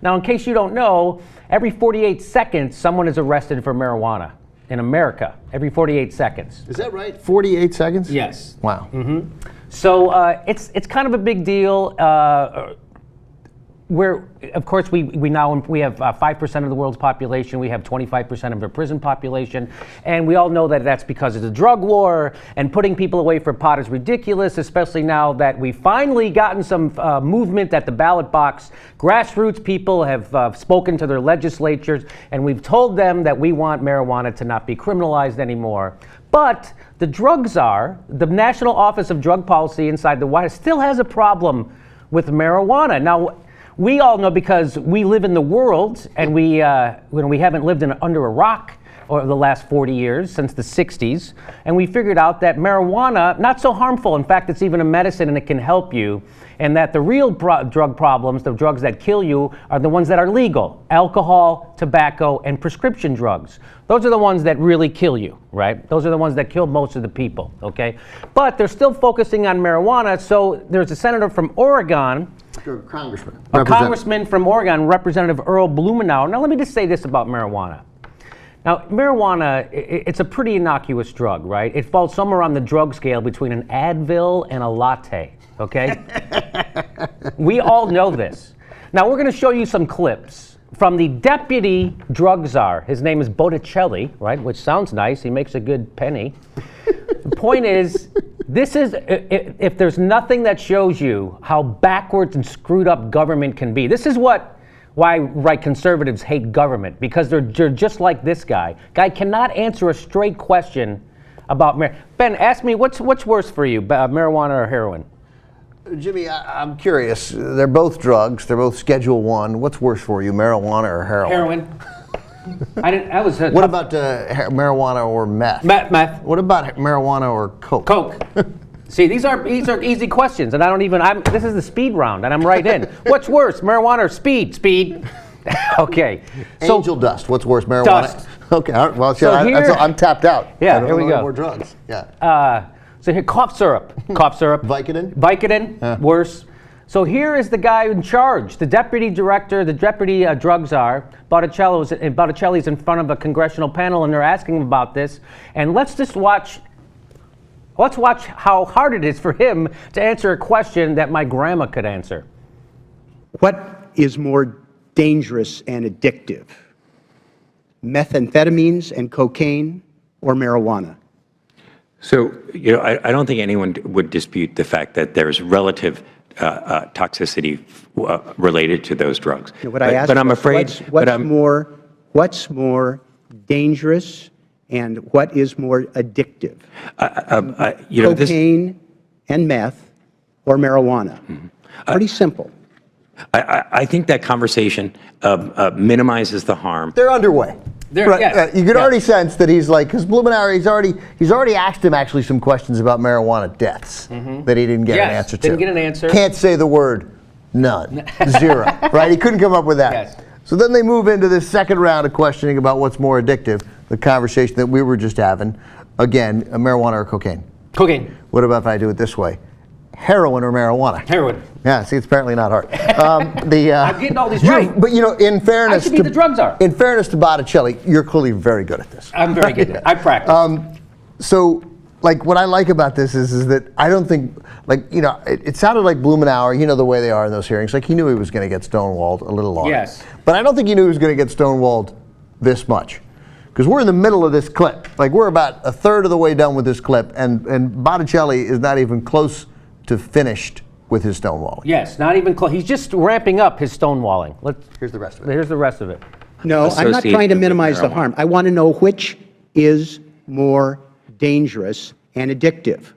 Now, in case you don't know, every 48 seconds, someone is arrested for marijuana in America. Every 48 seconds. Is that right? 48 seconds? Yes. Wow. Mm-hmm. So it's kind of a big deal. Of course, we have 5% of the world's population. We have 25% of the prison population, and we all know that that's because of the drug war. And putting people away for pot is ridiculous, especially now that we've finally gotten some movement at the ballot box. Grassroots people have spoken to their legislatures, and we've told them that we want marijuana to not be criminalized anymore. But the drug czar, the National Office of Drug Policy inside the White House, still has a problem with marijuana. Now, we all know because we live in the world, and we haven't lived under a rock over the last 40 years, since the 60s, and we figured out that marijuana, not so harmful. In fact, it's even a medicine and it can help you, and that the real drug problems, the drugs that kill you, are the ones that are legal: alcohol, tobacco, and prescription drugs. Those are the ones that really kill you, right? Those are the ones that kill most of the people, okay? But they're still focusing on marijuana, so there's a senator from Oregon, a congressman from Oregon, Representative Earl Blumenauer. Now, let me just say this about marijuana. Now, marijuana, it's a pretty innocuous drug, right? It falls somewhere on the drug scale between an Advil and a latte, okay? We all know this. Now, we're going to show you some clips from the deputy drug czar. His name is Botticelli, right? Which sounds nice. He makes a good penny. The point is, if there's nothing that shows you how backwards and screwed up government can be, this is why right conservatives hate government, because they're just like this guy. Guy cannot answer a straight question about marijuana. Ben, ask me, what's worse for you, marijuana or heroin? Jimmy, I'm curious. They're both drugs. They're both Schedule I. What's worse for you, marijuana or heroin? Heroin. What about marijuana or meth? Meth. What about marijuana or coke? Coke. See, these are easy questions, and this is the speed round, and I'm right in. What's worse, marijuana or speed? Speed. Okay. Angel dust. What's worse, marijuana? Dust. Okay. All right. Well, so I'm tapped out. Yeah. Here we go. More drugs. Yeah. So here, cough syrup. Cough syrup. Vicodin. Worse. So here is the guy in charge, the deputy director, the deputy drug czar. Botticelli's in front of a congressional panel, and they're asking him about this. And let's watch how hard it is for him to answer a question that my grandma could answer. What is more dangerous and addictive, methamphetamines and cocaine or marijuana? So, I don't think anyone would dispute the fact that there's relative toxicity related to those drugs. But I'm afraid what's more dangerous and what is more addictive? Cocaine and meth or marijuana? Mm-hmm. Pretty simple. I think that conversation minimizes the harm. They're underway. Right. Yes. You can already sense that he's like, because Blumenauer, he's already asked him actually some questions about marijuana deaths that he didn't get an answer to. Didn't get an answer. Can't say the word none, zero, right? He couldn't come up with that. Yes. So then they move into this second round of questioning about what's more addictive, the conversation that we were just having. Again, marijuana or cocaine? Cocaine. What about if I do it this way? Heroin or marijuana? Heroin. Yeah, see, it's apparently not hard. I'm getting all these right. But in fairness, I should be the drug czar. In fairness to Botticelli, you're clearly very good at this. I'm very good at it. I practice. So, what I like about this is that I don't think, it sounded like Blumenauer, the way they are in those hearings, he knew he was going to get stonewalled a little longer. Yes. But I don't think he knew he was going to get stonewalled this much. Because we're in the middle of this clip. We're about a third of the way done with this clip, and Botticelli is not even close to finished with his stonewalling. Yes, not even close. He's just ramping up his stonewalling. Here's the rest of it. Here's the rest of it. No, I'm not trying to minimize the harm. I want to know which is more dangerous and addictive.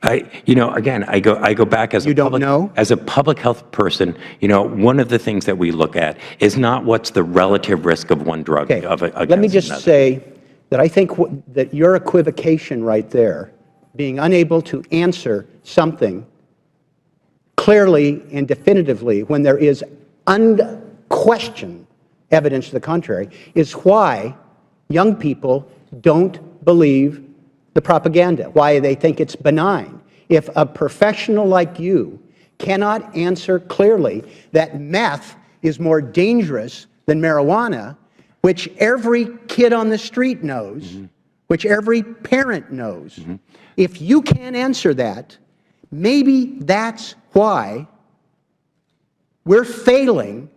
Again, I go back as as a public health person. One of the things that we look at is not what's the relative risk of one drug. Okay. Let me just say that I think that your equivocation right there, being unable to answer something clearly and definitively when there is unquestioned evidence to the contrary, is why young people don't believe the propaganda, why they think it's benign. If a professional like you cannot answer clearly that meth is more dangerous than marijuana, which every kid on the street knows, which every parent knows. If you can't answer that, maybe that's why we're failing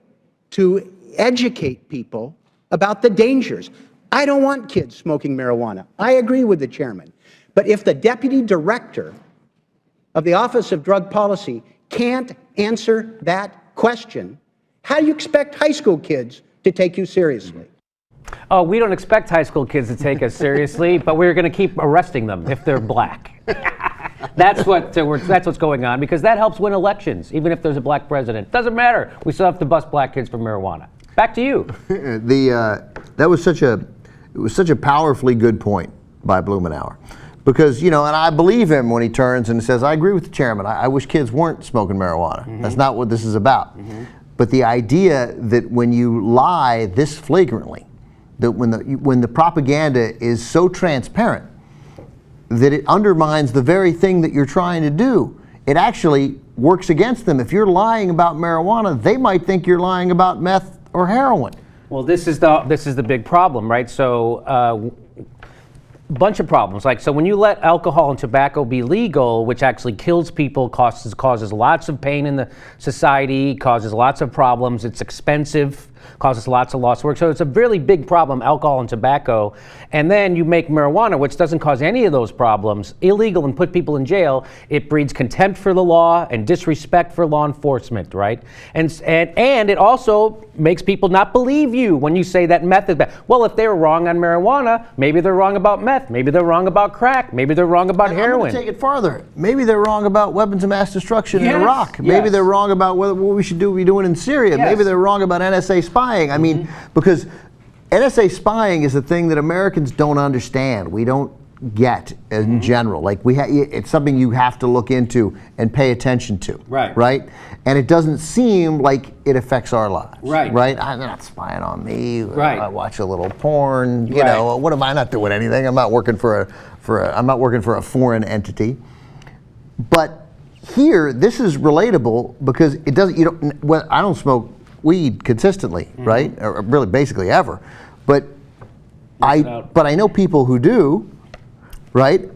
to educate people about the dangers. I don't want kids smoking marijuana. I agree with the chairman. But if the deputy director of the Office of Drug Policy can't answer that question, how do you expect high school kids to take you seriously? Oh, we don't expect high school kids to take us seriously, but we're going to keep arresting them if they're black. That's what's going on, because that helps win elections, even if there's a black president. Doesn't matter. We still have to bust black kids for marijuana. Back to you. That was such a powerfully good point by Blumenauer, because and I believe him when he turns and says, "I agree with the chairman. I wish kids weren't smoking marijuana. That's not what this is about." But the idea that when you lie this flagrantly, that when the propaganda is so transparent that it undermines the very thing that you're trying to do, it actually works against them. If you're lying about marijuana, they might think you're lying about meth or heroin. Well, this is the big problem, right? So, bunch of problems. So when you let alcohol and tobacco be legal, which actually kills people, causes lots of pain in the society, causes lots of problems. It's expensive, causes lots of lost work. So it's a really big problem, alcohol and tobacco. And then you make marijuana, which doesn't cause any of those problems, illegal and put people in jail. It breeds contempt for the law and disrespect for law enforcement, right? And it also makes people not believe you when you say that meth is bad. Well, if they were wrong on marijuana, maybe they're wrong about meth. Maybe they're wrong about crack. Maybe they're wrong about heroin. I'm going to take it farther. Maybe they're wrong about weapons of mass destruction in Iraq. Yes. Maybe they're wrong about what we should be doing in Syria. Yes. Maybe they're wrong about NSA spying. I mean, because NSA spying is a thing that Americans don't understand. We don't get in general. It's something you have to look into and pay attention to. Right. Right? And it doesn't seem like it affects our lives. Right. Right? They're not spying on me. Right. I watch a little porn. You Right. know, what am I not doing anything? I'm not working for a foreign entity. But here, this is relatable because it doesn't. I don't smoke weed consistently, right? Or really, basically ever. But I know people who do, right?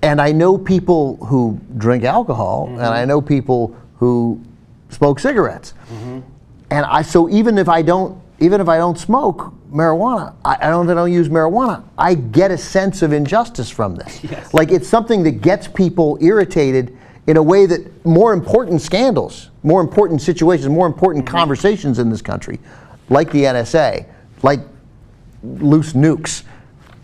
And I know people who drink alcohol, and I know people who smoke cigarettes. And so even if I don't smoke marijuana, I don't use marijuana, I get a sense of injustice from this. Yes. Like, it's something that gets people irritated in a way that more important scandals, more important situations, more important conversations in this country, like the NSA, like loose nukes,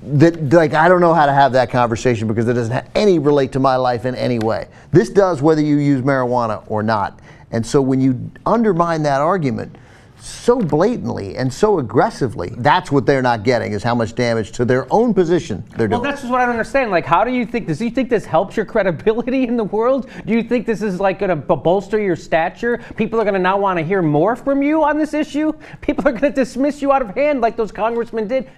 that I don't know how to have that conversation because it doesn't relate to my life in any way. This does, whether you use marijuana or not. And so when you undermine that argument so blatantly and so aggressively, that's what they're not getting, is how much damage to their own position they're doing. Well, that's just what I don't understand. How do you think this? Do you think this helps your credibility in the world? Do you think this is going to bolster your stature? People are going to now want to hear more from you on this issue? People are going to dismiss you out of hand like those congressmen did?